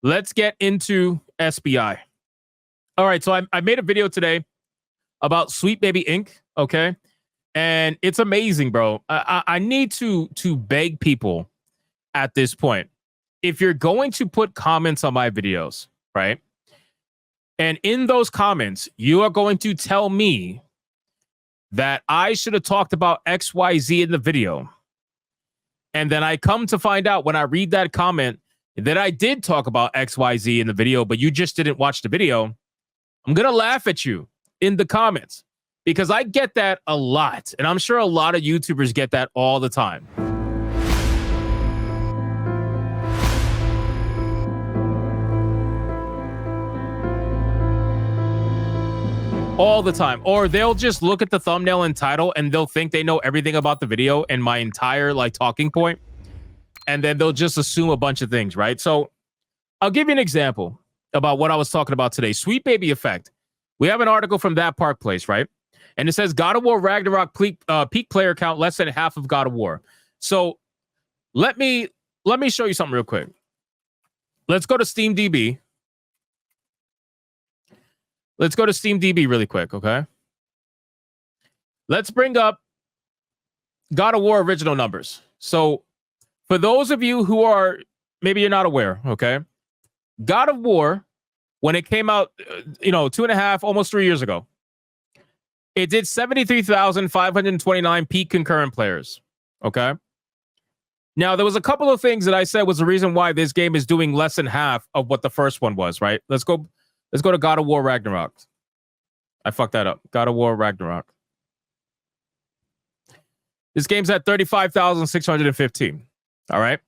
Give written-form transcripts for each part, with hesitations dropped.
let's get into SBI. All right, so I made a video today about Sweet Baby Inc., okay? And it's amazing, bro. I need to beg people at this point. If you're going to put comments on my videos, right? And in those comments, you are going to tell me that I should have talked about XYZ in the video. And then I come to find out when I read that comment that I did talk about XYZ in the video, but you just didn't watch the video. I'm going to laugh at you in the comments because I get that a lot. And I'm sure a lot of YouTubers get that all the time. All the time. Or they'll just look at the thumbnail and title and they'll think they know everything about the video and my entire talking point. And then they'll just assume a bunch of things, right? So I'll give you an example about what I was talking about today. Sweet Baby Effect. We have an article from That Park Place, right? And it says God of War Ragnarok peak player count less than half of God of War. So let me show you something real quick. Let's go to SteamDB. Let's go to SteamDB really quick, okay? Let's bring up God of War original numbers. So for those of you who are, maybe you're not aware, okay? God of War, when it came out, 2.5, almost 3 years ago, it did 73,529 peak concurrent players, okay? Now, there was a couple of things that I said was the reason why this game is doing less than half of what the first one was, right? Let's go to God of War Ragnarok. I fucked that up. God of War Ragnarok. This game's at 35,615. All right.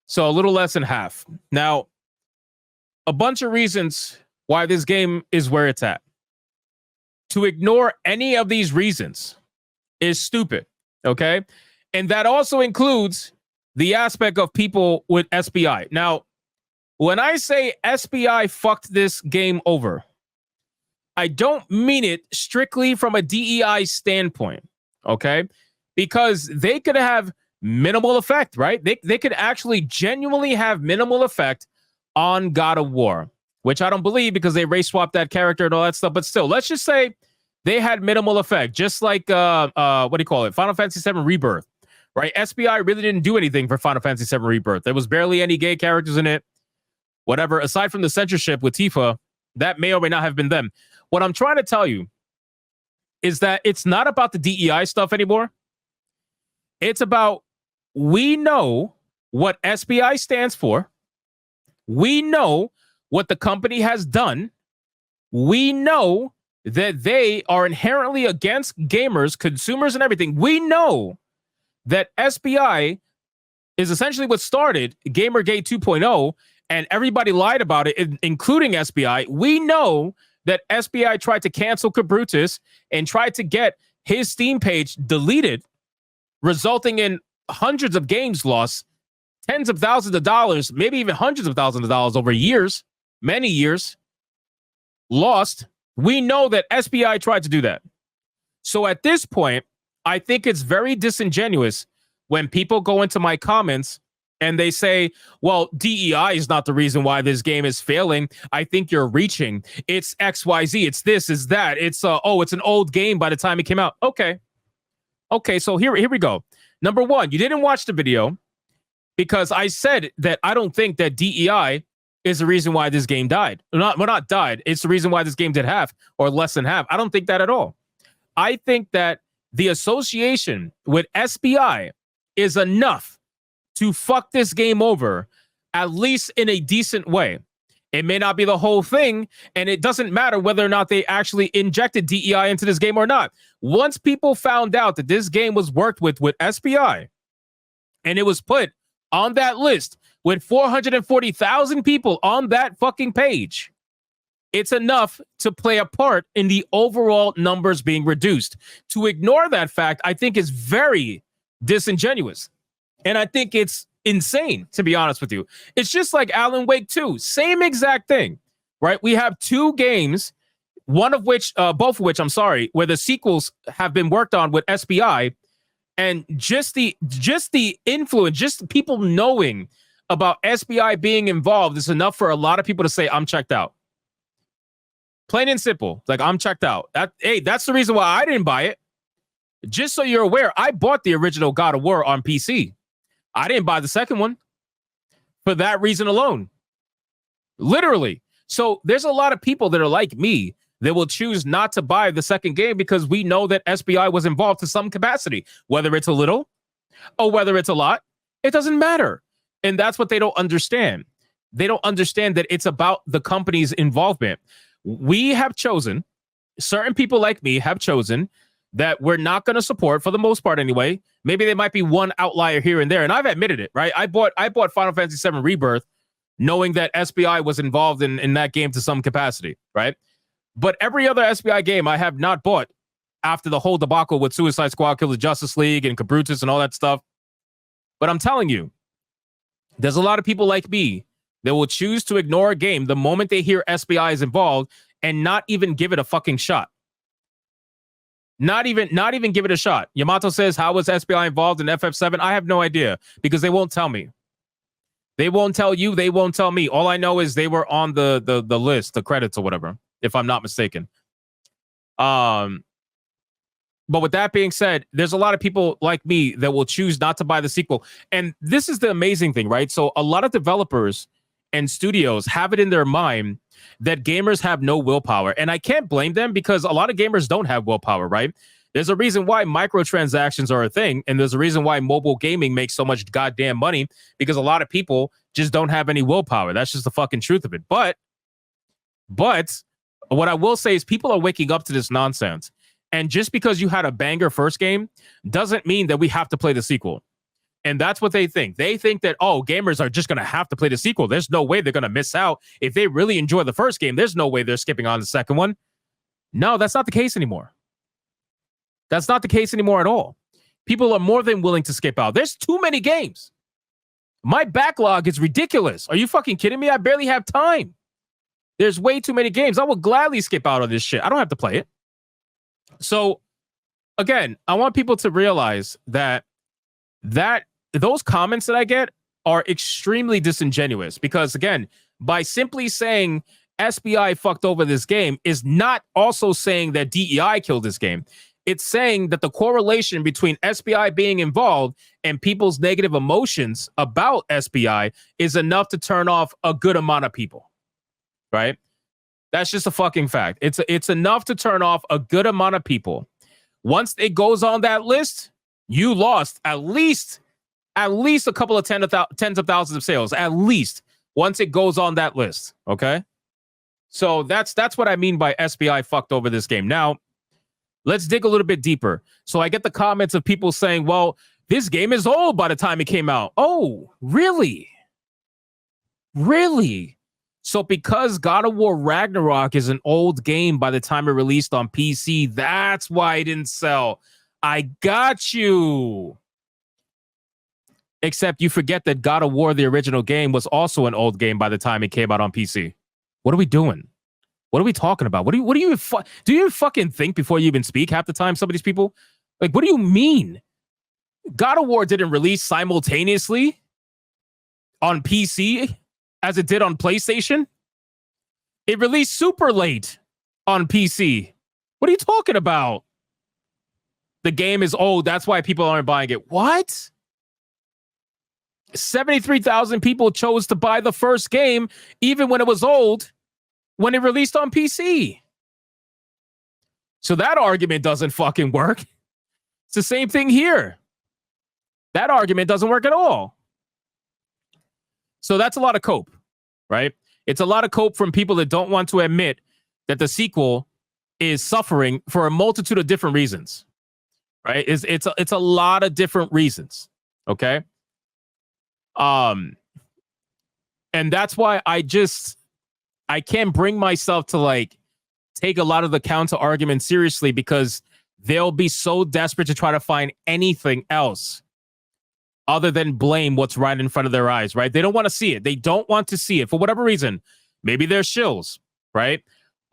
So a little less than half. Now, a bunch of reasons why this game is where it's at. To ignore any of these reasons is stupid. Okay. And that also includes the aspect of people with SBI. Now, when I say SBI fucked this game over, I don't mean it strictly from a DEI standpoint, okay? Because they could have minimal effect, right? They could actually genuinely have minimal effect on God of War, which I don't believe because they race swapped that character and all that stuff. But still, let's just say they had minimal effect, just like, what do you call it? Final Fantasy VII Rebirth, right? SBI really didn't do anything for Final Fantasy VII Rebirth. There was barely any gay characters in it. Whatever, aside from the censorship with Tifa, that may or may not have been them. What I'm trying to tell you is that it's not about the DEI stuff anymore. It's about, we know what SBI stands for. We know what the company has done. We know that they are inherently against gamers, consumers, and everything. We know that SBI is essentially what started Gamergate 2.0, and everybody lied about it, including SBI. We know that SBI tried to cancel Cabrutus and tried to get his Steam page deleted, resulting in hundreds of games lost, tens of thousands of dollars, maybe even hundreds of thousands of dollars over years, many years lost. We know that SBI tried to do that. So at this point, I think it's very disingenuous when people go into my comments and they say, well, DEI is not the reason why this game is failing. I think you're reaching. It's XYZ. It's this, it's that. It's, it's an old game by the time it came out. Okay, so here we go. Number one, you didn't watch the video because I said that I don't think that DEI is the reason why this game died. Not died. It's the reason why this game did half or less than half. I don't think that at all. I think that the association with SBI is enough to fuck this game over, at least in a decent way. It may not be the whole thing, and it doesn't matter whether or not they actually injected DEI into this game or not. Once people found out that this game was worked with SBI, and it was put on that list with 440,000 people on that fucking page, it's enough to play a part in the overall numbers being reduced. To ignore that fact, I think is very disingenuous. And I think it's insane, to be honest with you. It's just like Alan Wake 2. Same exact thing, right? We have two games, both of which, where the sequels have been worked on with SBI. And just the influence, just people knowing about SBI being involved is enough for a lot of people to say, I'm checked out. Plain and simple. Like, I'm checked out. That's the reason why I didn't buy it. Just so you're aware, I bought the original God of War on PC. I didn't buy the second one for that reason alone. Literally. So there's a lot of people that are like me that will choose not to buy the second game because we know that SBI was involved to some capacity, whether it's a little or whether it's a lot, it doesn't matter. And that's what they don't understand. They don't understand that it's about the company's involvement. We have chosen, certain people like me have chosen that we're not going to support, for the most part anyway. Maybe there might be one outlier here and there, and I've admitted it, right? I bought Final Fantasy VII Rebirth knowing that SBI was involved in that game to some capacity, right? But every other SBI game I have not bought after the whole debacle with Suicide Squad, Kill the Justice League, and Cabrutus and all that stuff. But I'm telling you, there's a lot of people like me that will choose to ignore a game the moment they hear SBI is involved and not even give it a fucking shot. Not even give it a shot. Yamato says, how was SBI involved in FF7? I have no idea because they won't tell me. They won't tell you. They won't tell me. All I know is they were on the list, the credits or whatever, if I'm not mistaken. But with that being said, there's a lot of people like me that will choose not to buy the sequel. And this is the amazing thing, right? So a lot of developers and studios have it in their mind that gamers have no willpower. And I can't blame them because a lot of gamers don't have willpower, right? There's a reason why microtransactions are a thing. And there's a reason why mobile gaming makes so much goddamn money, because a lot of people just don't have any willpower. That's just the fucking truth of it. But what I will say is people are waking up to this nonsense. And just because you had a banger first game doesn't mean that we have to play the sequel. And that's what they think. They think that, oh, gamers are just going to have to play the sequel. There's no way they're going to miss out. If they really enjoy the first game, there's no way they're skipping on the second one. No, that's not the case anymore. That's not the case anymore at all. People are more than willing to skip out. There's too many games. My backlog is ridiculous. Are you fucking kidding me? I barely have time. There's way too many games. I will gladly skip out on this shit. I don't have to play it. So, again, I want people to realize that those comments that I get are extremely disingenuous because, again, by simply saying SBI fucked over this game is not also saying that DEI killed this game. It's saying that the correlation between SBI being involved and people's negative emotions about SBI is enough to turn off a good amount of people, right? That's just a fucking fact. It's enough to turn off a good amount of people. Once it goes on that list, you lost at least a couple of tens of thousands of sales, at least once it goes on that list. Okay. So that's what I mean by SBI fucked over this game. Now, let's dig a little bit deeper. So I get the comments of people saying, well, this game is old by the time it came out. Oh, really? Really? So because God of War Ragnarok is an old game by the time it released on PC, that's why it didn't sell. I got you. Except you forget that God of War, the original game, was also an old game by the time it came out on PC. What are we doing? What are we talking about? Do you even fucking think before you even speak half the time, some of these people? Like, what do you mean? God of War didn't release simultaneously on PC as it did on PlayStation. It released super late on PC. What are you talking about? The game is old. That's why people aren't buying it. What? 73,000 people chose to buy the first game, even when it was old, when it released on PC. So that argument doesn't fucking work. It's the same thing here. That argument doesn't work at all. So that's a lot of cope, right? It's a lot of cope from people that don't want to admit that the sequel is suffering for a multitude of different reasons, right? It's a lot of different reasons, okay? And that's why I can't bring myself to like take a lot of the counter arguments seriously because they'll be so desperate to try to find anything else other than blame what's right in front of their eyes, right? They don't want to see it. They don't want to see it for whatever reason. Maybe they're shills, right?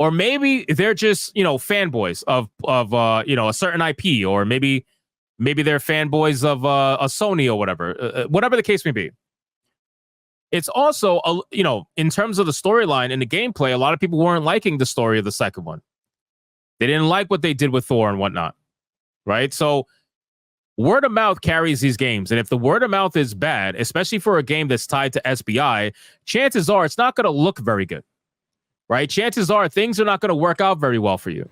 Or maybe they're just, fanboys of a certain IP, or maybe they're fanboys of a Sony or whatever the case may be. It's also, in terms of the storyline and the gameplay, a lot of people weren't liking the story of the second one. They didn't like what they did with Thor and whatnot, right? So word of mouth carries these games. And if the word of mouth is bad, especially for a game that's tied to SBI, chances are it's not going to look very good, right? Chances are things are not going to work out very well for you.